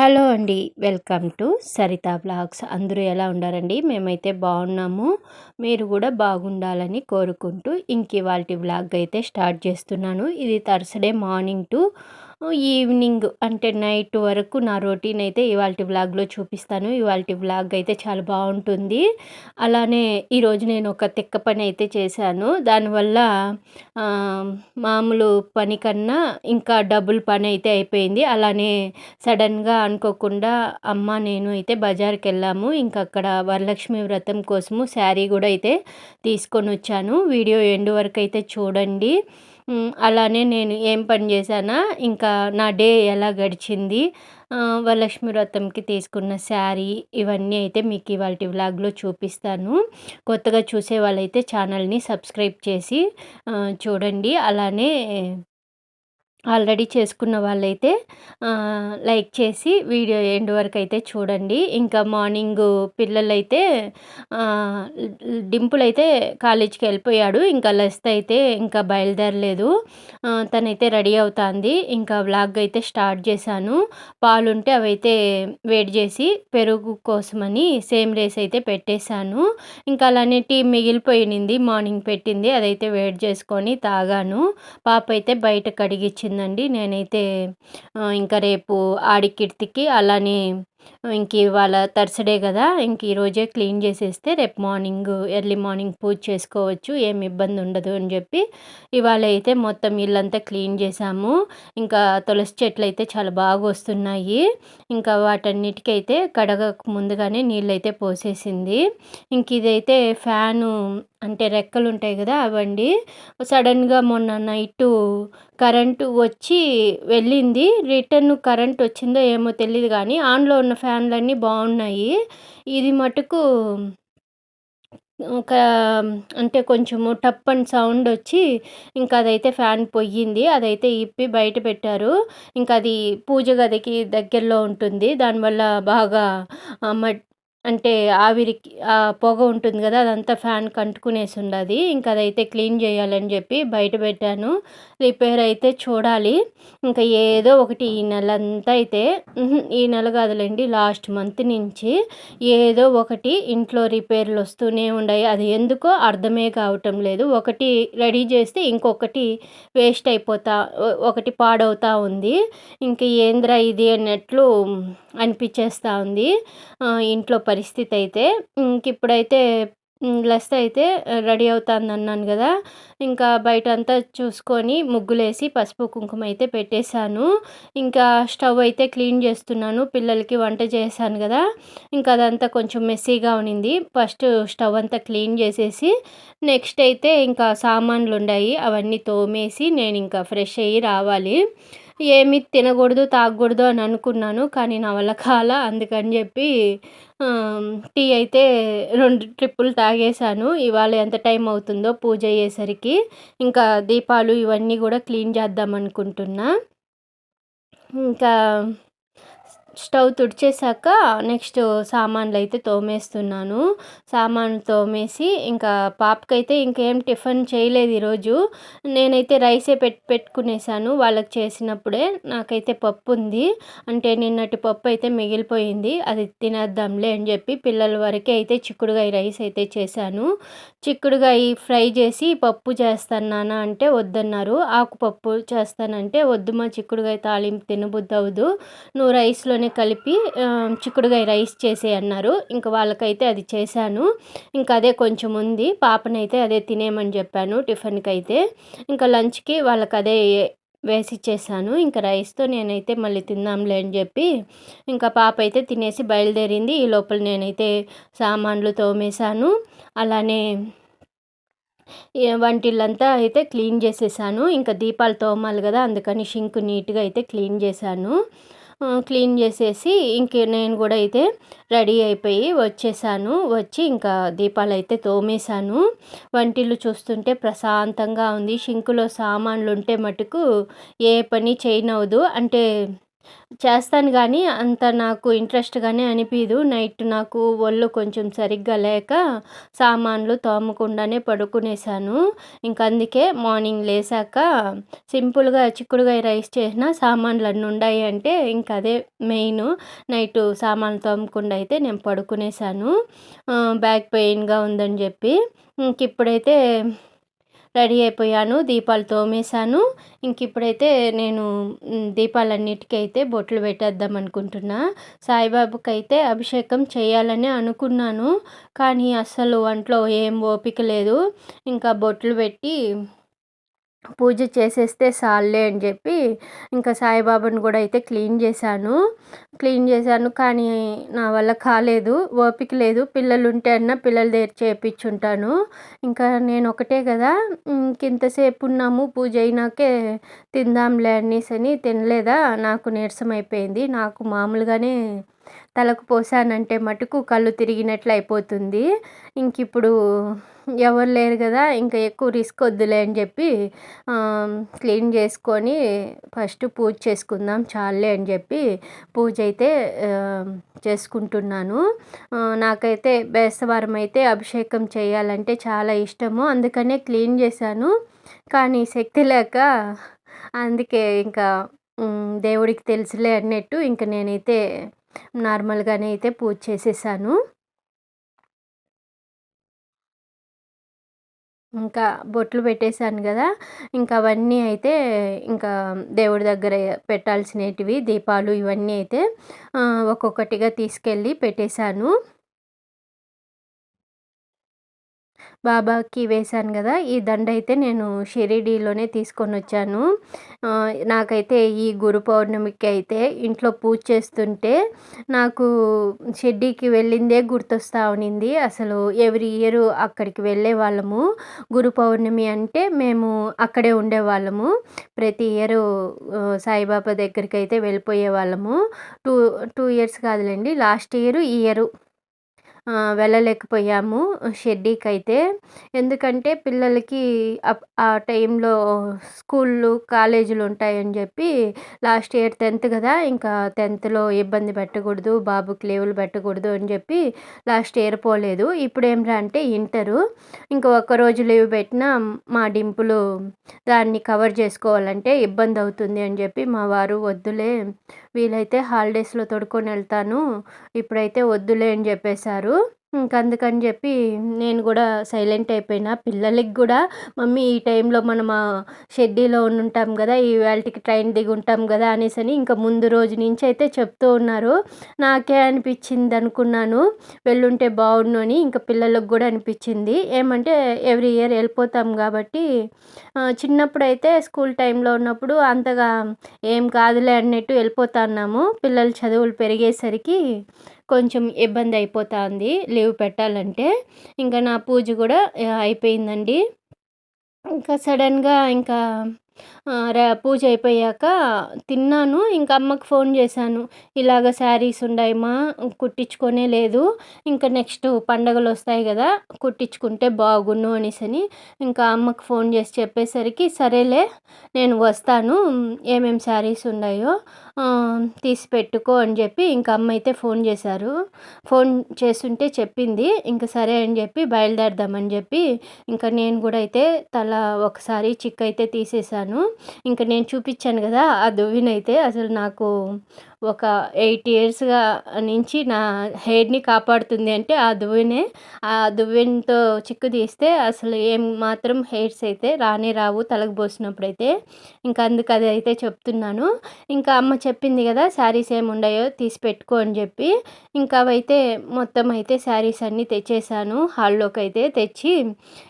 Hello అండి. Welcome to Saritha blogs. అందరూ ఎలా ఉండారండి? మేమైతే బాగున్నాము. మీరు కూడా బాగుండాలని కోరుకుంటూ ఇవాల్టి వ్లాగ్ అయితే స్టార్ట్ చేస్తున్నాను. ఇది థర్స్‌డే మార్నింగ్ టు ఈవినింగ్ అంటే నైట్ వరకు నా రొటీన్ అయితే ఇవాల్టి వ్లాగ్‌లో చూపిస్తాను. ఇవాల్టి వ్లాగ్ అయితే చాలా బాగుంటుంది. అలానే ఈరోజు నేను ఒక తిక్క పని అయితే చేశాను. దానివల్ల మామూలు పని కన్నా ఇంకా డబుల్ పని అయితే అయిపోయింది. అలానే సడన్గా అనుకోకుండా అమ్మ నేను అయితే బజార్కి వెళ్ళాము. ఇంకా అక్కడ వరలక్ష్మి వ్రతం కోసము శారీ కూడా అయితే తీసుకొని వచ్చాను. వీడియో ఎండ్ వరకు అయితే చూడండి. అలానే నేను ఏం పని చేశానా, ఇంకా నా డే ఎలా గడిచింది, వరలక్ష్మి వ్రతంకి తీసుకున్న శారీ ఇవన్నీ అయితే మీకు ఇవాల్టి వ్లాగ్లో చూపిస్తాను. కొత్తగా చూసే వాళ్ళైతే ఛానల్ని సబ్స్క్రైబ్ చేసి చూడండి. అలానే ఆల్రెడీ చేసుకున్న వాళ్ళైతే లైక్ చేసి వీడియో ఎండ్ వరకు అయితే చూడండి. ఇంకా మార్నింగు పిల్లలైతే డింపుల్ అయితే కాలేజీకి వెళ్ళిపోయాడు. ఇంకా లెస్త అయితే ఇంకా బయలుదేరలేదు. తనైతే రెడీ అవుతుంది. ఇంకా వ్లాగ్ అయితే స్టార్ట్ చేశాను. పాలుంటే అవైతే వేడి చేసి పెరుగు కోసమని సేమ్ రేస్ అయితే పెట్టేశాను. ఇంకా అలానే టీ మిగిలిపోయింది, మార్నింగ్ పెట్టింది, అదైతే వేడి చేసుకొని తాగాను. పాప అయితే బయట కడిగిచ్చిందండి. నేనైతే ఇంకా రేపు ఆడికిర్తికి అలానే ఇంక ఇవాళ థర్స్‌డే కదా, ఇంక ఈరోజే క్లీన్ చేసేస్తే రేపు మార్నింగ్ ఎర్లీ మార్నింగ్ పూజ చేసుకోవచ్చు, ఏమి ఇబ్బంది ఉండదు అని చెప్పి ఇవాళ అయితే మొత్తం ఇల్లంతా క్లీన్ చేసాము. ఇంకా తులసి చెట్లు అయితే చాలా బాగా వస్తున్నాయి. ఇంకా వాటన్నిటికైతే కడగక ముందుగానే నీళ్ళైతే పోసేసింది. ఇంక ఇదైతే ఫ్యాను అంటే రెక్కలు ఉంటాయి కదా అవండి. సడన్గా మొన్న నైటు కరెంటు వచ్చి వెళ్ళింది. రిటర్న్ కరెంట్ వచ్చిందో ఏమో తెలీదు కానీ ఆన్లో ఉన్న ఫ్యాన్లన్నీ బాగున్నాయి. ఇది మటుకు ఒక అంటే కొంచెము టప్ అని సౌండ్ వచ్చి ఇంకా అదైతే ఫ్యాన్ పొయ్యింది. అదైతే ఇప్పి బయట పెట్టారు. ఇంకా అది పూజ గదికి దగ్గరలో ఉంటుంది. దానివల్ల బాగా అంటే ఆవిరికి పొగ ఉంటుంది కదా, అదంతా ఫ్యాన్కి అంటుకునేసి ఉండది. ఇంకా అదైతే క్లీన్ చేయాలని చెప్పి బయట పెట్టాను. రిపేర్ అయితే చూడాలి. ఇంకా ఏదో ఒకటి ఈ నెలంతా అయితే ఈ నెల కాదులేండి, లాస్ట్ మంత్ నుంచి ఏదో ఒకటి ఇంట్లో రిపేర్లు వస్తూనే ఉన్నాయి. అది ఎందుకో అర్థమే కావటం లేదు. ఒకటి రెడీ చేస్తే ఇంకొకటి వేస్ట్ అయిపోతా, ఒకటి పాడవుతూ ఉంది. ఇంక ఏంద్రా ఇది అన్నట్లు అనిపించేస్తూ ఉంది ఇంట్లో పరిస్థితి అయితే. ఇంక ఇప్పుడైతే లెస్త అయితే రెడీ అవుతుంది అన్నాను కదా, ఇంకా బయట అంతా చూసుకొని ముగ్గులేసి పసుపు కుంకుమ అయితే పెట్టేశాను. ఇంకా స్టవ్ అయితే క్లీన్ చేస్తున్నాను. పిల్లలకి వంట చేశాను కదా, ఇంకా అదంతా కొంచెం మెస్సీగా ఉన్నింది. ఫస్ట్ స్టవ్ అంతా క్లీన్ చేసేసి నెక్స్ట్ అయితే ఇంకా సామాన్లు ఉన్నాయి, అవన్నీ తోమేసి నేను ఇంకా ఫ్రెష్ అయ్యి రావాలి. ఏమి తినకూడదు తాగకూడదు అని అనుకున్నాను, కానీ నా వల్ల కాలా. అందుకని చెప్పి టీ అయితే 2 ట్రిప్పులు తాగేశాను. ఇవాళ ఎంత టైం అవుతుందో పూజ అయ్యేసరికి. ఇంకా దీపాలు ఇవన్నీ కూడా క్లీన్ చేద్దాం అనుకుంటున్నా. ఇంకా స్టవ్ తుడిచేసాక నెక్స్ట్ సామాన్లు అయితే తోమేస్తున్నాను. సామాన్లు తోమేసి ఇంకా పాపకైతే ఇంకేం టిఫిన్ చేయలేదు ఈరోజు. నేనైతే రైసే పెట్టుకునేసాను వాళ్ళకి చేసినప్పుడే. నాకైతే పప్పు ఉంది, అంటే నిన్నటి పప్పు అయితే మిగిలిపోయింది, అది తినేద్దాంలే అని చెప్పి పిల్లల వరకే అయితే చిక్కుడుగాయ రైస్ అయితే చేశాను. చిక్కుడుగాయ ఫ్రై చేసి పప్పు చేస్తాను నాన్న అంటే వద్దన్నారు. ఆకుపప్పు చేస్తానంటే వద్దుమా, చిక్కుడుగాయ తాలింపు తినబుద్ధి అవ్వదు, నువ్వు రైస్లోనే కలిపి చిక్కుడుగాయ రైస్ చేసే అన్నారు. ఇంకా వాళ్ళకైతే అది చేశాను. ఇంకా అదే కొంచెం ఉంది, పాపనైతే అదే తినేయమని చెప్పాను టిఫిన్కి అయితే. ఇంకా లంచ్కి వాళ్ళకి అదే వేసిచ్చేసాను. ఇంకా రైస్తో నేనైతే మళ్ళీ తిందాంలే అని చెప్పి ఇంకా పాప అయితే తినేసి బయలుదేరింది. ఈ లోపల నేనైతే సామాన్లు తోమేశాను. అలానే వంటిల్లంతా అయితే క్లీన్ చేసేసాను. ఇంకా దీపాలు తోమాలి కదా, అందుకని షింక్ నీట్గా అయితే క్లీన్ చేశాను. క్లీన్ చేసేసి ఇంక నేను కూడా అయితే రెడీ అయిపోయి వచ్చేసాను. వచ్చి ఇంకా దీపాలు అయితే తోమేశాను. వంటిల్లు చూస్తుంటే ప్రశాంతంగా ఉంది. షింకులో సామాన్లు ఉంటే మటుకు ఏ పని చేయనవదు. అంటే చేస్తాను గానీ, అంత నాకు ఇంట్రెస్ట్‌గానే అనిపియదు. నైట్ నాకు ఒళ్ళు కొంచెం సరిగ్గా లేక, సామాన్లు తోమకుండానే పడుకునేశాను. అందుకే మార్నింగ్ లేసాక సింపుల్‌గా చిక్కుడుగాయ రైస్ చేసినా సామాన్లన్నుండాయి అంటే, అదే మెయిను. నైటు సామాన్లు తోమకుండా అయితే నేను పడుకునేశాను. బ్యాక్ పెయిన్‌గా ఉందని జెప్పి. ఇంకిప్పుడైతే రెడీ అయిపోయాను. దీపాలు తోమేశాను. ఇప్పుడైతే నేను దీపాలన్నిటికైతే బొట్లు పెట్టేద్దాం అనుకుంటున్నా. సాయిబాబాకైతే అభిషేకం చేయాలనే అనుకున్నాను. కానీ అస్సలు ఒంట్లో ఏం ఓపిక లేదు. బొట్లు పెట్టి పూజ చేసేస్తే చాలులే అని చెప్పి సాయిబాబాని కూడా అయితే క్లీన్ చేశాను. కానీ నా వల్ల కాలేదు. ఓపిక లేదు. పిల్లలుంటే పిల్లల దగ్గర చేపిచ్చుంటాను. నేను ఒకటే కదా! ఇంతసేపు ఉన్నాము పూజ అయినాకే తిందాంలే అనేసని తినలేదా, నాకు నీరసం అయిపోయింది. నాకు మామూలుగానే తలకు పోసానంటే మటుకు కళ్ళు తిరిగినట్లు అయిపోతుంది. ఇప్పుడు ఎవరు లేరు కదా! ఎక్కువ రిస్క్ వద్దులే అని చెప్పి క్లీన్ చేసుకొని ఫస్ట్ పూజ చేసుకుందాం చాలులే అని చెప్పి పూజ అయితే చేసుకుంటున్నాను. నాకైతే బేస్తవారం అయితే అభిషేకం చేయాలంటే చాలా ఇష్టము. అందుకనే క్లీన్ చేశాను. కానీ శక్తి లేక అందుకే దేవుడికి తెలుసులే అన్నట్టు నేనైతే నార్మల్‌గానే అయితే పూజ చేసేసాను. బొట్లు పెట్టేసాను గదా! అవన్నీ అయితే ఇంకా దేవుడి దగ్గర పెట్టాల్సినేటివి దీపాలు ఇవన్నీ అయితే ఒక్కొక్కటిగా తీసుకెళ్ళి పెట్టేశాను. బాబాకి వేశాను గదా! ఈ దండయితే నేను షిరిడీలోనే తీసుకొనొచ్చాను. నాకైతే ఈ గురు పౌర్ణమికి అయితే ఇంట్లో పూజ చేస్తుంటే నాకు షిరిడీకి వెళ్ళిందే గుర్తొస్తా ఉన్నింది. అసలు ఎవ్రీ ఇయర్ అక్కడికి వెళ్ళేవాళ్ళము. గురు పౌర్ణమి అంటే మేము అక్కడే ఉండేవాళ్ళము. ప్రతి ఇయరు సాయిబాబా దగ్గరికైతే వెళ్ళిపోయేవాళ్ళము. 2 ఇయర్స్ కాదులెండి. లాస్ట్ ఇయరు, ఈ ఇయరు వెళ్ళలేకపోయాము షిర్డీకైతే. ఎందుకంటే పిల్లలకి ఆ టైంలో స్కూళ్ళు, కాలేజీలు ఉంటాయని చెప్పి లాస్ట్ ఇయర్ 10th కదా! 10థ్‌లో ఇబ్బంది పెట్టకూడదు, బాబుకి లీవులు పెట్టకూడదు అని చెప్పి లాస్ట్ ఇయర్ పోలేదు. ఇప్పుడేమిరా అంటే ఇంటరు. ఒక్కరోజు లీవ్ పెట్టినా మా డింపులు దాన్ని కవర్ చేసుకోవాలంటే ఇబ్బందవుతుంది అని చెప్పి మా వారు వద్దులే, వీలైతే హాలిడేస్‌లో తోడుకొని వెళ్తాను, ఇప్పుడైతే వద్దులే అని చెప్పేశారు. అందుకని చెప్పి నేను కూడా సైలెంట్ అయిపోయినా. పిల్లలకి కూడా మమ్మీ ఈ టైంలో మనం షెడ్యూల్లో ఉండుంటాం కదా! ఇవాల్టికి ట్రైన్ దిగుంటాం కదా! అనేసని ముందు రోజు నుంచి అయితే చెప్తూ ఉన్నారు. నాకే అనిపించింది అనుకున్నాను వెళ్ళుంటే బావుండు అని. పిల్లలకు కూడా అనిపించింది. ఏమంటే ఎవ్రీ ఇయర్ వెళ్ళిపోతాం కాబట్టి చిన్నప్పుడైతే స్కూల్ టైంలో ఉన్నప్పుడు అంతగా ఏం కాదులే అన్నట్టు వెళ్ళిపోతున్నాము. పిల్లల చదువులు పెరిగేసరికి కొంచెం ఇబ్బంది అయిపోతుంది లీవ్ పెట్టాలంటే. నా పూజ కూడా అయిపోయిందండి. సడన్‌గా పూజ అయిపోయాక తిన్నాను. అమ్మకి ఫోన్ చేశాను. ఇలాగ శారీస్ ఉండాయమ్మా, కుట్టించుకొనే లేదు. నెక్స్ట్ పండగలొస్తాయి గదా! కుట్టించుకుంటే బాగున్ను అనేసని అమ్మకి ఫోన్ చేసి చెప్పేసరికి, సరేలే నేను వస్తాను, ఏమేం శారీస్ ఉన్నాయో తీసి పెట్టుకో అని చెప్పి అమ్మ అయితే ఫోన్ చేశారు. ఫోన్ చేస్తుంటే చెప్పింది. సరే అని చెప్పి బయలుదేరదామని చెప్పి నేను కూడా అయితే తల ఒకసారి చిక్కయితే తీసేశాను. నేను చూపిచ్చాను గదా! ఆ దువ్వినైతే అసలు నాకు ఒక 8 ఇయర్స్‌గా నుంచి నా హెయిర్‌ని కాపాడుతుంది అంటే ఆ దువ్వెనే. ఆ దువ్వెనతో చిక్కు తీస్తే అసలు ఏం మాత్రం హెయిర్స్ అయితే రానే రావు తలకు పోసినప్పుడైతే. అందుకు అదైతే చెప్తున్నాను. అమ్మ చెప్పింది గదా! శారీస్ ఏముండాయో తీసి పెట్టుకో అని చెప్పి. అవైతే మొత్తం అయితే శారీస్ అన్నీ తెచ్చేసాను. హాల్లోకైతే తెచ్చి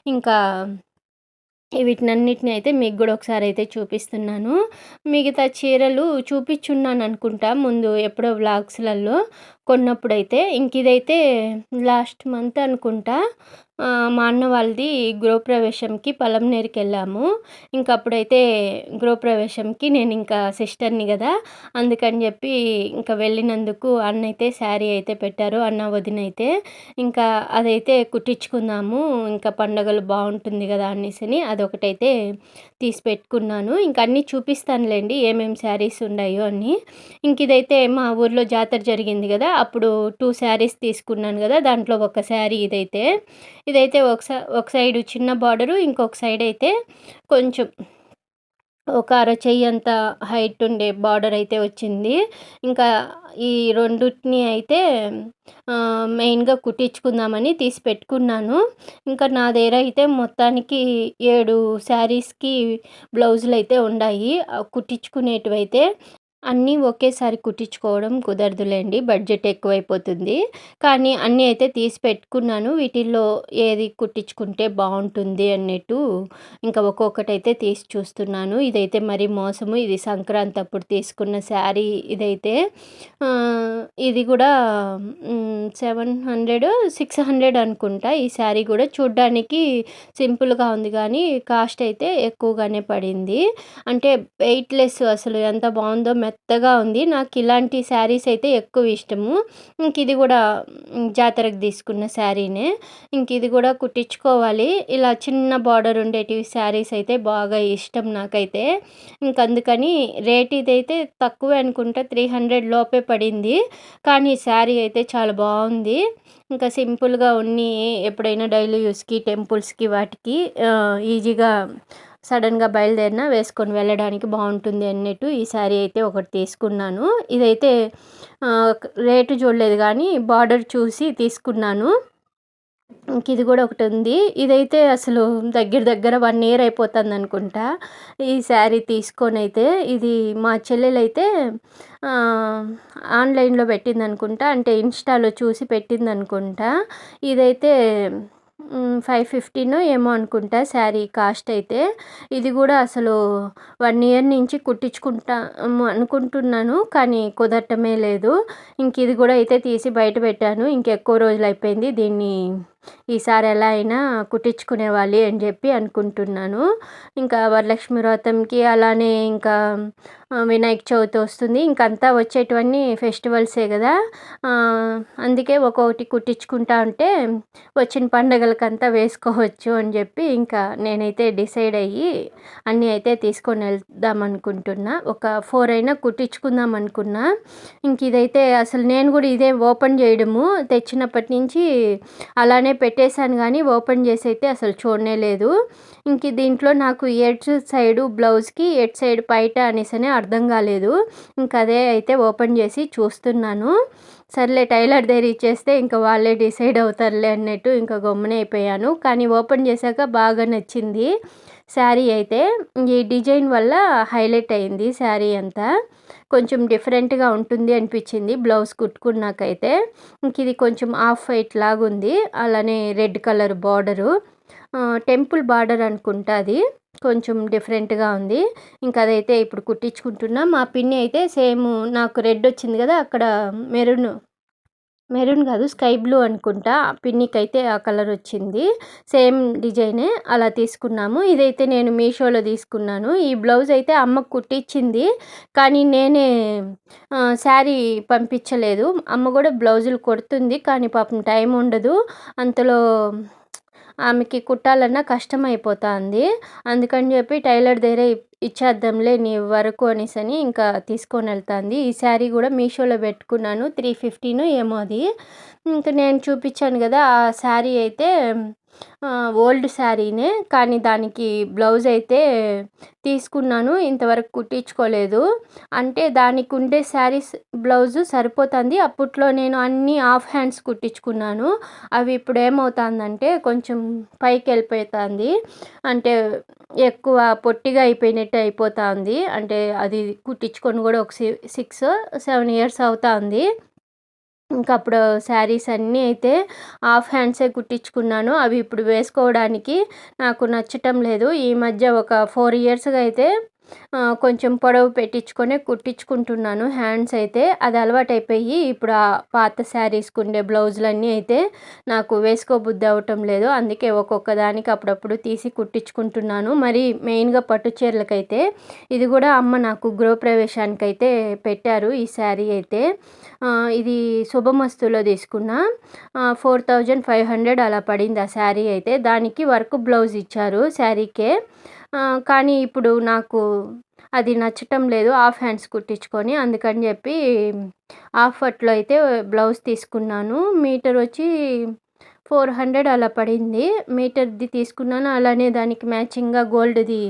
ఇంకా వీటినన్నిటిని అయితే మీకు గూడా ఒకసారి అయితే చూపిస్తున్నాను. మిగతా చీరలు చూపిచ్చున్నాననుకుంటా ముందు ఎప్పుడో వ్లాగ్స్‌లలో కొన్నప్పుడైతే. ఇదైతే లాస్ట్ మంత్ అనుకుంటా మా అన్న వాళ్ళది గృహప్రవేశంకి పలంనేరుకెళ్ళాము. ఇంకప్పుడైతే గృహప్రవేశంకి నేనింకా సిస్టర్‌ని గదా! అందుకని జెప్పి ఇంక వెళ్ళినందుకు అన్నయితే శారీ అయితే పెట్టారు. అన్న, వదిన అయితే. ఇంకా అదైతే కుట్టించుకుందాము. ఇంకా పండగలు బావుంటుంది గదా! అనేసని అదొకటైతే తీసి పెట్టుకున్నాను. ఇంక అన్నీ చూపిస్తానులెండి ఏమేం శారీస్ ఉండాయో అన్నీ. ఇంకిదైతే మా ఊర్లో జాతర జరిగింది గదా! అప్పుడు 2 శారీస్ తీసుకున్నాను గదా! దాంట్లో ఒక శారీ ఇదైతే. ఇదైతే ఒక సైడు చిన్న బార్డరు, ఇంకొక సైడయితే కొంచెం ఒక అరచెయ్యంత హైట్ ఉండే బార్డర్ అయితే వచ్చింది. ఇంకా ఈ రెండిటిని అయితే మెయిన్‌గా కుట్టించుకుందామని తీసి పెట్టుకున్నాను. ఇంకా నా దగ్గర అయితే మొత్తానికి 7 శారీస్‌కి బ్లౌజులయితే ఉండాయి. కుట్టించుకునేటివైతే. అన్నీ ఒకేసారి కుట్టించుకోవడం కుదరదులెండి. బడ్జెట్ ఎక్కువైపోతుంది. కానీ అన్నీ అయితే తీసి పెట్టుకున్నాను. వీటిల్లో ఏది కుట్టించుకుంటే బావుంటుంది అన్నట్టు ఇంకా ఒక్కొక్కటైతే తీసి చూస్తున్నాను. ఇదైతే మరీ మోసము. ఇది సంక్రాంతి అప్పుడు తీసుకున్న శారీ ఇదైతే. ఇది గూడా 700, 600 అనుకుంటా. ఈ శారీ గూడా చూడ్డానికి సింపుల్‌గా ఉంది గానీ కాస్ట్ అయితే ఎక్కువగానే పడింది. అంటే వెయిట్‌లెస్ అసలు ఎంత బావుందో మెత్తగా ఉంది. నాకిలాంటి శారీస్ అయితే ఎక్కువ ఇష్టము. ఇంకిది గూడా జాతరకు తీసుకున్న శారీనే. ఇంకిది గూడా కుట్టించుకోవాలి. ఇలా చిన్న బార్డర్ ఉండేటివి శారీస్ అయితే బాగా ఇష్టం నాకైతే. ఇంకందుకని రేట్ ఇదైతే తక్కువే అనుకుంటా 300 లోపే పడింది. కానీ శారీ అయితే చాలా బావుంది. ఇంకా సింపుల్‌గా ఉన్ని ఎప్పుడైనా డైలీ యూస్‌కి, టెంపుల్స్‌కి వాటికి ఈజీగా సడన్‌గా బయలుదేరినా వేసుకొని వెళ్ళడానికి బావుంటుంది అన్నట్టు ఈ శారీ అయితే ఒకటి తీసుకున్నాను. ఇదైతే రేటు చూడలేదు గానీ బార్డర్ చూసి తీసుకున్నాను. ఇంకిది గూడా ఒకటుంది. ఇదైతే అసలు దగ్గర దగ్గర 1 ఇయర్ అయిపోతుందనుకుంటా. ఈ శారీ తీసుకొనైతే. ఇది మా చెల్లెలైతే ఆహ్, ఆన్‌లైన్‌లో పెట్టిందనుకుంటా. అంటే ఇన్‌స్టాలో చూసి పెట్టిందనుకుంటా. ఇదైతే 515 ఏమో అనుకుంటా శారీ కాస్ట్ అయితే. ఇది గూడా అసలు 1 ఇయర్ నుంచి కుట్టించుకుంటాము అనుకుంటున్నాను. కానీ కుదరటమే లేదు. ఇంకిది గూడా అయితే తీసి బయట పెట్టాను. ఇంకెక్కువ రోజులయిపోయింది. దీన్ని ఈసారి ఎలా అయినా కుట్టించుకునేవాలి అని చెప్పి అనుకుంటున్నాను. ఇంకా వరలక్ష్మి వ్రతంకి అలానే ఇంకా వినాయక చవితి వస్తుంది. ఇంకంతా వచ్చేటివన్నీ ఫెస్టివల్సే గదా! అందుకే ఒక్కొక్కటి కుట్టించుకుంటా ఉంటే వచ్చిన పండగలకంతా వేసుకోవచ్చు అని చెప్పి ఇంకా నేనైతే డిసైడ్ అయ్యి అన్నీ అయితే తీసుకొని వెళ్దాం అనుకుంటున్నా. ఒక 4 అయినా కుట్టించుకుందాం అనుకున్నా. ఇంకిదైతే అసలు నేను గూడా ఇదే ఓపెన్ చేయడము తెచ్చినప్పటి నుంచి అలానే పెట్టేశాను గానీ ఓపెన్ చేసి అయితే అసలు చూడనే లేదు. దీంట్లో నాకు ఎటు సైడు బ్లౌజ్‌కి ఎటు సైడ్ పైట అనేసని అర్థం కాలేదు. అదే అయితే ఓపెన్ చేసి చూస్తున్నాను. సర్లే టైలర్ దగ్గర ఇచ్చేస్తే ఇంక వాళ్ళే డిసైడ్ అవుతారులే అన్నట్టు ఇంకా గమ్మునే అయిపోయాను. కానీ ఓపెన్ చేశాక బాగా నచ్చింది శారీ అయితే. ఈ డిజైన్ వల్ల హైలైట్ అయింది శారీ అంతా. కొంచెం డిఫరెంట్‌గా ఉంటుంది అనిపించింది బ్లౌజ్ కుట్టుకున్నాకైతే. ఇది కొంచెం హాఫ్ వైట్ లాగుంది. అలానే red colour border. Temple border అనుకుంటా అది. కొంచెం డిఫరెంట్‌గా ఉంది. అదైతే ఇప్పుడు కుట్టించుకుంటున్నా. మా పిన్ని అయితే సేమ్ నాకు రెడ్ వచ్చింది కదా! అక్కడ మెరూన్ మెరూన్ కాదు స్కై బ్లూ అనుకుంటా. పిన్నికైతే ఆ కలర్ వచ్చింది. సేమ్ డిజైనే అలా తీసుకున్నాము. ఇదైతే నేను మీషోలో తీసుకున్నాను. ఈ బ్లౌజ్ అయితే అమ్మకు కుట్టించింది. కానీ నేనే శారీ పంపించలేదు. అమ్మ కూడా బ్లౌజులు కుడుతుంది. కానీ పాపం టైం ఉండదు. అంతలో ఆమెకి కుట్టాలన్నా కష్టమైపోతాంది. అందుకని చెప్పి టైలర్ దగ్గరే ఇచ్చేద్దాంలే నీ వరకు అనేసని ఇంకా తీసుకొనెళ్తాంది. ఈ శారీ కూడా మీషోలో పెట్టుకున్నాను. 315 ఏమో అది. నేను చూపించాను కదా! ఆ శారీ అయితే ఓల్డ్ శారీనే. కానీ దానికి బ్లౌజ్ అయితే తీసుకున్నాను. ఇంతవరకు కుట్టించుకోలేదు. అంటే దానికి ఉండే శారీస్ బ్లౌజు సరిపోతుంది. అప్పట్లో నేను అన్నీ హాఫ్ హ్యాండ్స్ కుట్టించుకున్నాను. అవి ఇప్పుడు ఏమవుతుందంటే కొంచెం పైకెళ్ళిపోతుంది. అంటే ఎక్కువ పొట్టిగా అయిపోయినట్టు అయిపోతుంది. అంటే అది కుట్టించుకొని కూడా ఒక 6, 7 ఇయర్స్ అవుతుంది. అప్పుడు శారీస్ అన్నీ అయితే హాఫ్ హ్యాండ్సే కుట్టించుకున్నాను. అవి ఇప్పుడు వేసుకోవడానికి నాకు నచ్చటం లేదు. ఈ మధ్య ఒక 4 ఇయర్స్‌గా అయితే కొంచెం పొడవు పెట్టించుకొనే కుట్టించుకుంటున్నాను హ్యాండ్స్ అయితే. అది అలవాటైపోయి ఇప్పుడు ఆ పాత శారీస్‌కి ఉండే బ్లౌజులన్నీ అయితే నాకు వేసుకోబుద్ధి అవ్వటం లేదు. అందుకే ఒక్కొక్క దానికి అప్పుడప్పుడు తీసి కుట్టించుకుంటున్నాను. మరి మెయిన్‌గా పట్టు చీరలకైతే ఇది కూడా అమ్మ నాకు గృహప్రవేశానికైతే పెట్టారు ఈ శారీ అయితే. ఇది శుభమస్తులో తీసుకున్నా. 4500 అలా పడింది ఆ శారీ అయితే. దానికి వర్క్ బ్లౌజ్ ఇచ్చారు శారీకే. కానీ ఇప్పుడు నాకు అది నచ్చటం లేదు. హాఫ్ హ్యాండ్స్ కుట్టించుకొని అందుకని చెప్పి హాఫ్ పట్టులో అయితే బ్లౌజ్ తీసుకున్నాను. మీటర్ వచ్చి 400 అలా పడింది. మీటర్‌ది తీసుకున్నాను. అలానే దానికి మ్యాచింగ్‌గా గోల్డ్‌ది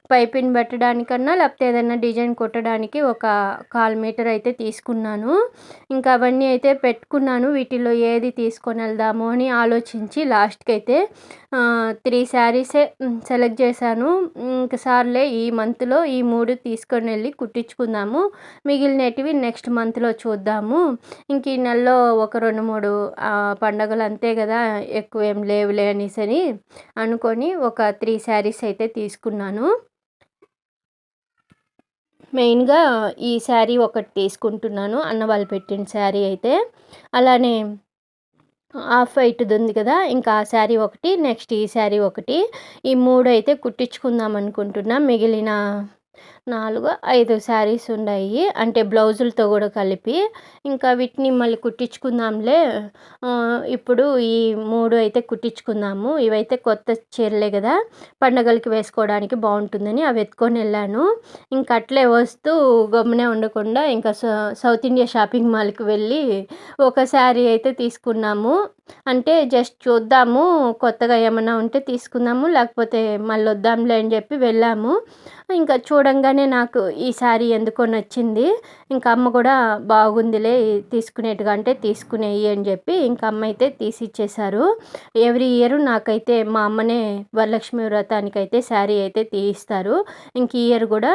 పైపింగ్ పెట్టడానికన్నా లేకపోతే ఏదైనా డిజైన్ కుట్టడానికి ఒక 1/4 మీటర్ అయితే తీసుకున్నాను. ఇంకా అవన్నీ అయితే పెట్టుకున్నాను. వీటిలో ఏది తీసుకొని వెళ్దాము అని ఆలోచించి లాస్ట్‌కైతే 3 శారీసే సెలెక్ట్ చేశాను. ఇంక సర్లే ఈ మంత్‌లో ఈ 3 తీసుకొని వెళ్ళి కుట్టించుకుందాము. మిగిలినటివి నెక్స్ట్ మంత్‌లో చూద్దాము. ఇంక ఈ నెలలో ఒక 2, 3 పండగలు అంతే కదా! ఎక్కువేం లేవులే అనేసని అనుకొని ఒక 3 శారీస్ అయితే తీసుకున్నాను. మెయిన్‌గా ఈ శారీ ఒకటి తీసుకుంటున్నాను. అన్న వాళ్ళు పెట్టిన శారీ అయితే. అలానే హాఫ్ వైట్‌ది ఉంది కదా! ఇంకా ఆ శారీ ఒకటి, నెక్స్ట్ ఈ శారీ ఒకటి. ఈ 3 అయితే కుట్టించుకుందాం అనుకుంటున్నా. మిగిలిన 4, 5 శారీస్ ఉన్నాయి. అంటే బ్లౌజులతో కూడా కలిపి. ఇంకా వీటిని మళ్ళీ కుట్టించుకుందాంలే. ఇప్పుడు ఈ 3 అయితే కుట్టించుకుందాము. ఇవైతే కొత్త చీరలే కదా! పండగలకి వేసుకోవడానికి బాగుంటుందని అవి ఎత్తుకొని వెళ్ళాను. ఇంక అట్లే వస్తూ గమ్మునే ఉండకుండా ఇంకా సౌత్ ఇండియా షాపింగ్ మాల్‌కి వెళ్ళి ఒక శారీ అయితే తీసుకున్నాము. అంటే జస్ట్ చూద్దాము, కొత్తగా ఏమన్నా ఉంటే తీసుకుందాము, లేకపోతే మళ్ళీ వద్దాంలే అని చెప్పి వెళ్ళాము. ఇంకా చూడంగానే నాకు ఈ శారీ ఎందుకో నచ్చింది. ఇంకా అమ్మ కూడా బాగుందిలే తీసుకునేట్టుగా అంటే తీసుకునేయి అని చెప్పి ఇంకా అమ్మ అయితే తీసిచ్చేశారు. ఎవ్రీ ఇయర్ నాకైతే మా అమ్మనే వరలక్ష్మి వ్రతానికైతే శారీ అయితే తీయిస్తారు. ఇంక ఈ ఇయర్ కూడా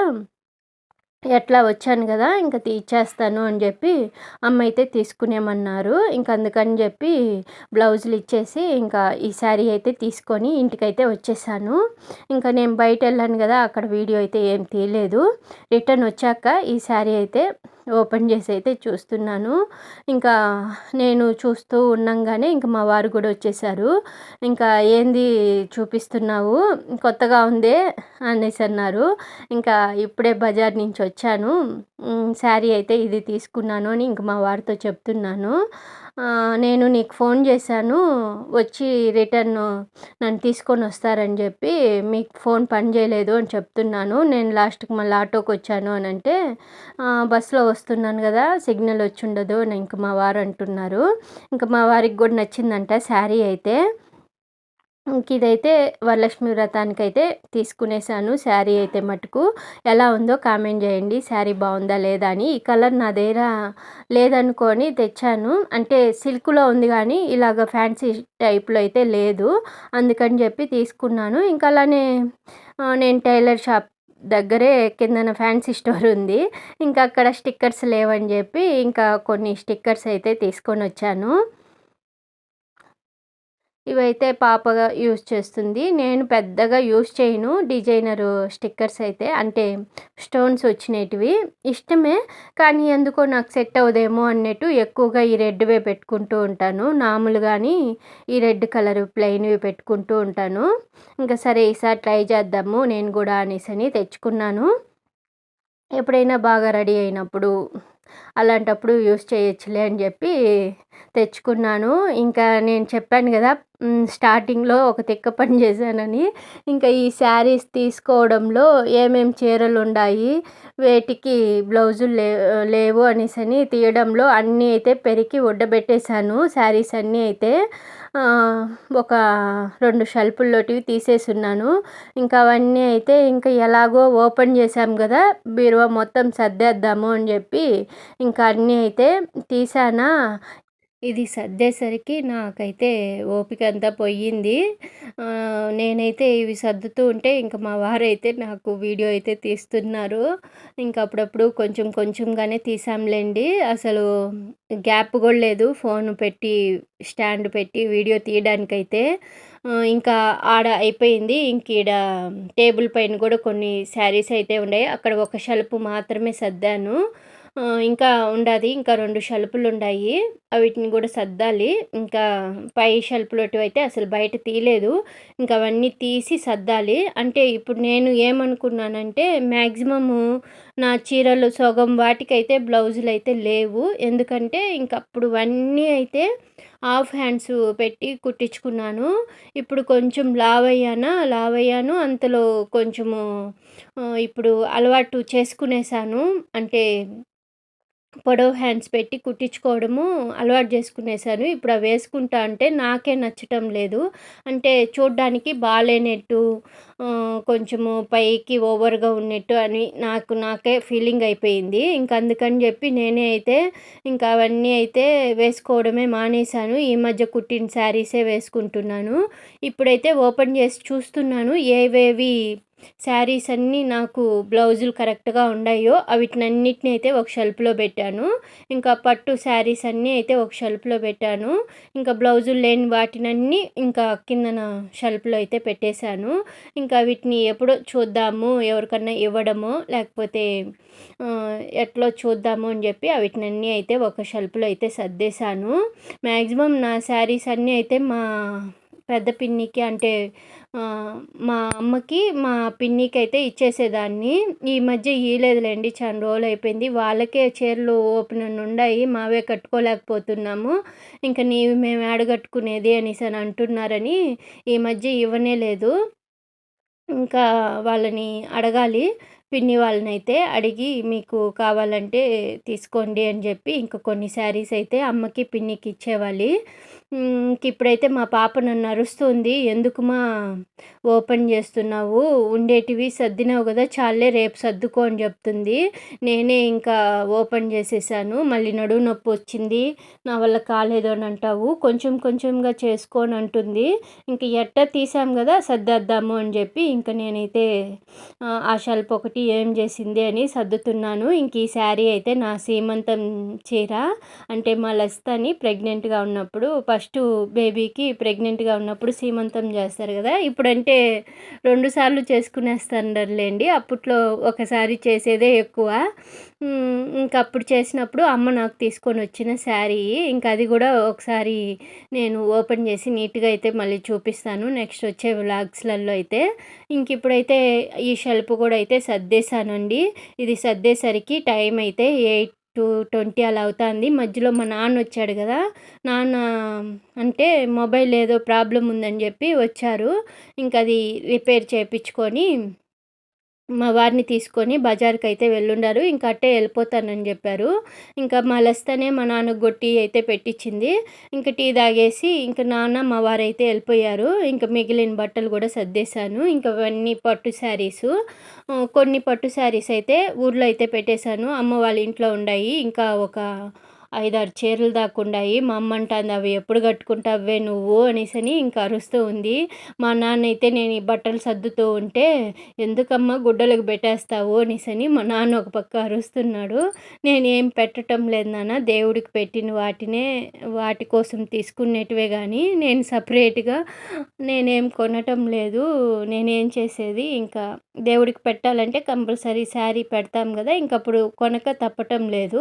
ఎట్లా వచ్చాను కదా! ఇంక ఇచ్చేస్తాను అని చెప్పి అమ్మ అయితే తీసుకునేమన్నారు. ఇంక అందుకని చెప్పి బ్లౌజులు ఇచ్చేసి ఇంకా ఈ శారీ అయితే తీసుకొని ఇంటికైతే వచ్చేసాను. ఇంకా నేను బయటెళ్ళాను కదా! అక్కడ వీడియో అయితే ఏం తీయలేదు. రిటర్న్ వచ్చాక ఈ శారీ అయితే ఓపెన్ చేసి అయితే చూస్తున్నాను. ఇంకా నేను చూస్తూ ఉండంగానే ఇంక మా వారు కూడా వచ్చేసారు. ఇంకా ఏంది చూపిస్తున్నావు కొత్తగా ఉందే అనేసి అన్నారు. ఇంకా ఇప్పుడే బజార్ నుంచి వచ్చాను. శారీ అయితే ఇది తీసుకున్నాను అని ఇంక మా వారితో చెప్తున్నాను. నేను నీకు ఫోన్ చేశాను వచ్చి రిటర్న్ నన్ను తీసుకొని వస్తారని చెప్పి మీకు ఫోన్ పని చేయలేదు అని చెప్తున్నాను. నేను లాస్ట్‌కి మళ్ళీ ఆటోకి వచ్చాను అని అంటే బస్సులో వస్తున్నాను కదా! సిగ్నల్ వచ్చి ఉండదు అని ఇంక మా వారు అంటున్నారు. ఇంకా మా వారికి కూడా నచ్చిందంట శారీ అయితే. ఇంక ఇదైతే వరలక్ష్మి వ్రతానికైతే తీసుకునేసాను శారీ అయితే మటుకు. ఎలా ఉందో కామెంట్ చేయండి. శారీ బాగుందా లేదా అని. ఈ కలర్ నా దగ్గర లేదనుకోని తెచ్చాను. అంటే సిల్క్‌లో ఉంది కానీ ఇలాగ ఫ్యాన్సీ టైప్‌లో అయితే లేదు. అందుకని చెప్పి తీసుకున్నాను. ఇంకా అలానే నేను టైలర్ షాప్ దగ్గరే కిందన ఫ్యాన్సీ స్టోర్ ఉంది. ఇంకా అక్కడ స్టిక్కర్స్ లేవని చెప్పి ఇంకా కొన్ని స్టిక్కర్స్ అయితే తీసుకొనొచ్చాను. ఇవైతే పాపగా యూజ్ చేస్తుంది. నేను పెద్దగా యూజ్ చేయను. డిజైనరు స్టిక్కర్స్ అయితే అంటే స్టోన్స్ వచ్చినేటివి ఇష్టమే. కానీ ఎందుకో నాకు సెట్ అవ్వదేమో అన్నట్టు ఎక్కువగా ఈ రెడ్‌వే పెట్టుకుంటూ ఉంటాను. నార్మల్‌గాని ఈ రెడ్ కలర్ ప్లెయిన్‌వి పెట్టుకుంటూ ఉంటాను. ఇంకా సరే ఈసారి ట్రై చేద్దాము నేను కూడా అనేసని తెచ్చుకున్నాను. ఎప్పుడైనా బాగా రెడీ అయినప్పుడు అలాంటప్పుడు యూజ్ చేయొచ్చులే అని చెప్పి తెచ్చుకున్నాను. ఇంకా నేను చెప్పాను కదా! స్టార్టింగ్‌లో ఒక తిక్క పని చేశానని. ఇంకా ఈ శారీస్ తీసుకోవడంలో ఏమేం చీరలుండాయి, వేటికి బ్లౌజులు లేవు అనేసని తీయడంలో అన్నీ అయితే పెరికి ఉడ్డబెట్టేశాను శారీస్ అన్నీ అయితే. ఒక 2 షెల్ఫుల్లోటివి తీసేసున్నాను. ఇంకా అవన్నీ అయితే ఇంకా ఎలాగో ఓపెన్ చేశాం కదా! బీరువా మొత్తం సర్దేద్దాము అని చెప్పి ఇంకా అన్నీ అయితే తీసానా, ఇది సర్దేసరికి నాకైతే ఓపిక అంతా పోయింది. నేనైతే ఇవి సర్దుతూ ఉంటే ఇంక మా వారైతే నాకు వీడియో అయితే తీస్తున్నారు. ఇంక అప్పుడప్పుడు కొంచెం కొంచెంగానే తీసాంలేండి. అసలు గ్యాప్ కూడా లేదు ఫోన్ పెట్టి, స్టాండ్ పెట్టి వీడియో తీయడానికైతే. ఇంకా ఆడ అయిపోయింది. ఇంకీడ టేబుల్ పైన గూడా కొన్ని శారీస్ అయితే ఉన్నాయి. అక్కడ ఒక షెల్ఫ్ మాత్రమే సర్దాను. ఇంకా ఉండాది. ఇంకా 2 షెల్ఫులుండాయి. వీటిని గూడా సర్దాలి. ఇంకా పై షెల్ఫ్‌లోటివయితే అసలు బయట తీయలేదు. ఇంక అవన్నీ తీసి సర్దాలి. అంటే ఇప్పుడు నేను ఏమనుకున్నానంటే మాక్సిమము నా చీరలు సగం వాటికైతే బ్లౌజులయితే లేవు. ఎందుకంటే ఇంకప్పుడు అన్నీ అయితే హాఫ్ హ్యాండ్స్ పెట్టి కుట్టించుకున్నాను. ఇప్పుడు కొంచెం లావయ్యాను. అంతలో కొంచెము ఇప్పుడు అలవాటు చేసుకునేసాను. అంటే పొడవు హ్యాండ్స్ పెట్టి కుట్టించుకోవడము అలవాటు చేసుకునేసాను. ఇప్పుడు అవి వేసుకుంటా అంటే నాకే నచ్చటం లేదు. అంటే చూడ్డానికి బాలేనట్టు, కొంచెము పైకి ఓవర్‌గా ఉన్నట్టు అని నాకే ఫీలింగ్ అయిపోయింది. ఇంక అందుకని చెప్పి నేనే అయితే ఇంకా అవన్నీ అయితే వేసుకోవడమే మానేశాను. ఈ మధ్య కుట్టిన శారీసే వేసుకుంటున్నాను. ఇప్పుడైతే ఓపెన్ చేసి చూస్తున్నాను ఏవేవి శారీస్ అన్నీ నాకు బ్లౌజులు కరెక్ట్‌గా ఉన్నాయో వీటినన్నిటిని అయితే ఒక షెల్ఫ్‌లో పెట్టాను. ఇంకా పట్టు శారీస్ అన్నీ అయితే ఒక షెల్ఫ్‌లో పెట్టాను. ఇంకా బ్లౌజులు లేని వాటినన్నీ ఇంకా కిందన షెల్ఫ్‌లో అయితే పెట్టేశాను. ఇంకా వీటిని ఎప్పుడో చూద్దాము, ఎవరికన్నా ఇవ్వడమో లేకపోతే ఎట్లో చూద్దాము అని చెప్పి వీటినన్నీ అయితే ఒక షెల్ఫ్‌లో అయితే సర్దేశాను. మ్యాక్సిమం నా శారీస్ అన్నీ అయితే మా పెద్ద పిన్నికి అంటే మా అమ్మకి, మా పిన్నికైతే ఇచ్చేసేదాన్ని. ఈ మధ్య ఇయలేదులెండి. చాలా రోజులైపోయింది. వాళ్ళకే చీరలు ఓపెనన్నుండాయి. మావే కట్టుకోలేకపోతున్నాము. ఇంక నీవి మేము ఏడ కట్టుకునేది అనేసని అంటున్నారని ఈ మధ్య ఇవ్వనే లేదు. ఇంకా వాళ్ళని అడగాలి. పిన్ని వాళ్ళనైతే అడిగి మీకు కావాలంటే తీసుకోండి అని చెప్పి ఇంక కొన్ని శారీస్ అయితే అమ్మకి, పిన్నికి ఇచ్చేవాలి. ఇంకిప్పుడైతే మా పాప నన్ను అరుస్తుంది. "ఎందుకుమా ఓపెన్ చేస్తున్నావు? ఉండేటివి సర్దినావు కదా! చాలులే రేపు సర్దుకో" అని చెప్తుంది. నేనే ఇంకా ఓపెన్ చేసేసాను. మళ్ళీ నడుము నొప్పొచ్చింది, నా వల్ల కాలేదు అని అంటావు. కొంచెం కొంచెంగా చేసుకో అని అంటుంది. ఇంక ఎట్టా తీసాం కదా! సర్దేద్దాము అని చెప్పి ఇంక నేనైతే ఆ షెల్ఫ్ ఒకటి ఏం చేసింది అని సర్దుతున్నాను. ఇంక ఈ శారీ అయితే నా సీమంతం చీర. అంటే మా లసితని ప్రెగ్నెంట్‌గా ఉన్నప్పుడు ఫస్టు బేబీకి ప్రెగ్నెంట్‌గా ఉన్నప్పుడు సీమంతం చేస్తారు కదా! ఇప్పుడంటే 2 సార్లు చేసుకునేస్తాండారులెండి. అప్పట్లో ఒకసారి చేసేదే ఎక్కువ. ఇంకప్పుడు చేసినప్పుడు అమ్మ నాకు తీసుకొనొచ్చిన శారీ. ఇంక అది కూడా ఒకసారి నేను ఓపెన్ చేసి నీట్‌గా అయితే మళ్ళీ చూపిస్తాను నెక్స్ట్ వచ్చే వ్లాగ్స్‌లలో అయితే. ఇంకిప్పుడైతే ఈ షెల్ఫ్ కూడా అయితే సర్దేశానండి. ఇది సర్దేసరికి టైం అయితే 8-20 అలా అవుతాంది. మధ్యలో మా నాన్నొచ్చాడు గదా! నాన్న అంటే మొబైల్ ఏదో ప్రాబ్లమ్ ఉందని జెప్పి వచ్చారు. ఇంకది రిపేర్ చేపిచ్చుకొని మా వారిని తీసుకొని బజార్‌కైతే వెళ్ళుండారు. ఇంక అట్టే ఎళ్ళిపోతానని జెప్పారు. ఇంకా మా లసితనే మా నాన్నకు గూడా టీ అయితే పెట్టిచ్చింది. ఇంక టీ తాగేసి ఇంక నాన్న, మా వారైతే ఎళ్ళిపోయారు. ఇంక మిగిలిన బట్టలు గూడా సర్దేశాను. ఇంక అవన్నీ పట్టు శారీసు. కొన్ని పట్టు శారీస్ అయితే ఊర్లో అయితే పెట్టేశాను. అమ్మ వాళ్ళ ఇంట్లో ఉండాయి. ఇంకా ఒక 5, 6 చీరలు దాకుండాయి. మా అమ్మ అంటాంది, "అవి ఎప్పుడు కట్టుకుంటావే నువ్వు" అనేసని ఇంకా అరుస్తూ ఉంది. మా నాన్నయితే నేను ఈ బట్టలు సర్దుతూ ఉంటే, "ఎందుకమ్మా గుడ్డలకు పెట్టేస్తావు" అనేసని మా నాన్న ఒక పక్క అరుస్తున్నాడు. నేనేం పెట్టటం లేదు నాన్న, దేవుడికి పెట్టిన వాటినే వాటి కోసం తీసుకునేటివే గానీ నేను సపరేట్‌గా నేనేం కొనటం లేదు. నేనేం చేసేది ఇంకా దేవుడికి పెట్టాలంటే కంపల్సరీ శారీ పెడతాం గదా! ఇంకప్పుడు కొనక తప్పటం లేదు.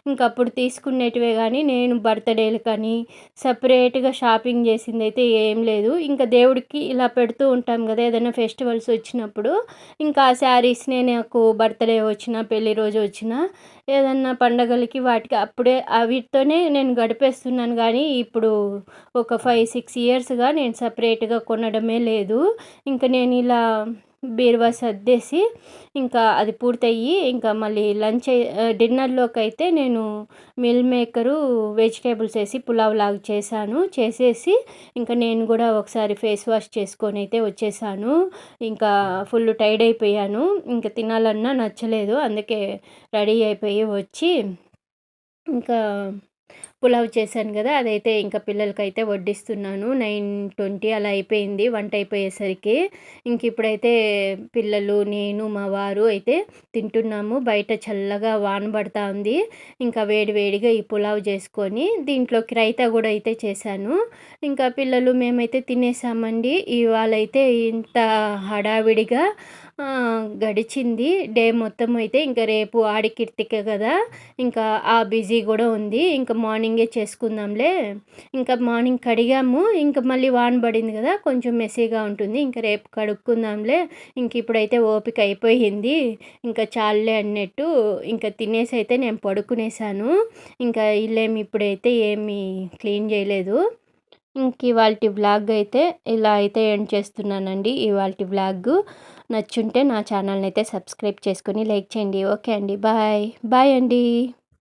ఇంకప్పుడు తీసుకునేటివే గానీ నేను బర్త్‌డేలకని సెపరేట్‌గా షాపింగ్ చేసిందైతే ఏం లేదు. ఇంకా దేవుడికి ఇలా పెడుతూ ఉంటాం గదా! ఏదైనా ఫెస్టివల్స్ వచ్చినప్పుడు ఇంకా ఆ శారీస్‌నే నాకు బర్త్‌డే వచ్చినా, పెళ్లి రోజు వచ్చినా, ఏదన్నా పండగలకి వాటికి అప్పుడే వీటితోనే నేను గడిపేస్తున్నాను గానీ ఇప్పుడు ఒక 5, 6 ఇయర్స్‌గా నేను సెపరేట్‌గా కొనడమే లేదు. ఇంక నేనిలా బీరువా సర్దేసి ఇంకా అది పూర్తయ్యి ఇంకా మళ్ళీ డిన్నర్‌లోకైతే నేను మిల్ మేకరు, వెజిటబుల్స్ ఏసి పులావ్ లాగా చేశాను. చేసేసి ఇంక నేను గూడా ఒకసారి ఫేస్ వాష్ చేసుకొనైతే వచ్చేసాను. ఇంకా ఫుల్ టైర్డ్ అయిపోయాను. ఇంక తినాలన్నా నచ్చలేదు. అందుకే రెడీ అయిపోయి వచ్చి ఇంకా పులావ్ చేశాను గదా! అదైతే ఇంకా పిల్లలకైతే వడ్డిస్తున్నాను. 9:20 అలా అయిపోయింది వంట అయిపోయేసరికి. ఇప్పుడైతే పిల్లలు, నేను, మా వారు అయితే తింటున్నాము. బయట చల్లగా వాన పడతా ఉంది. ఇంకా వేడి వేడిగా ఈ పులావ్ చేసుకొని దీంట్లోకి రైతా గూడా అయితే చేశాను. ఇంకా పిల్లలు మేమైతే తినేసామండి. ఇవాళైతే ఇంత హడావిడిగా గడిచింది డే మొత్తం అయితే. ఇంక రేపు ఆడి కిర్తిక గదా! ఇంకా ఆ బిజీ గూడా ఉంది. ఇంక మార్నింగే చేసుకుందాంలే. ఇంకా మార్నింగ్ కడిగాము. ఇంక మళ్ళీ వాన పడింది గదా! కొంచెం మెస్సీగా ఉంటుంది. ఇంక రేపు కడుక్కుందాంలే. ఇప్పుడైతే ఓపిక అయిపోయింది. ఇంకా చాలులే అన్నట్టు ఇంక తినేసైతే నేను పడుకునేసాను. ఇంకా ఇల్లేమి ఇప్పుడైతే ఏమి క్లీన్ జేయలేదు. ఇవాల్టి వ్లాగ్ అయితే ఇలా అయితే ఎండ్ చేస్తున్నానండి. ఇవాల్టి వ్లాగు నచ్చుంటే నా ఛానల్‌ని అయితే సబ్స్క్రైబ్ చేసుకొని లైక్ చేయండి. ఓకే అండి. బాయ్. బాయ్ అండి.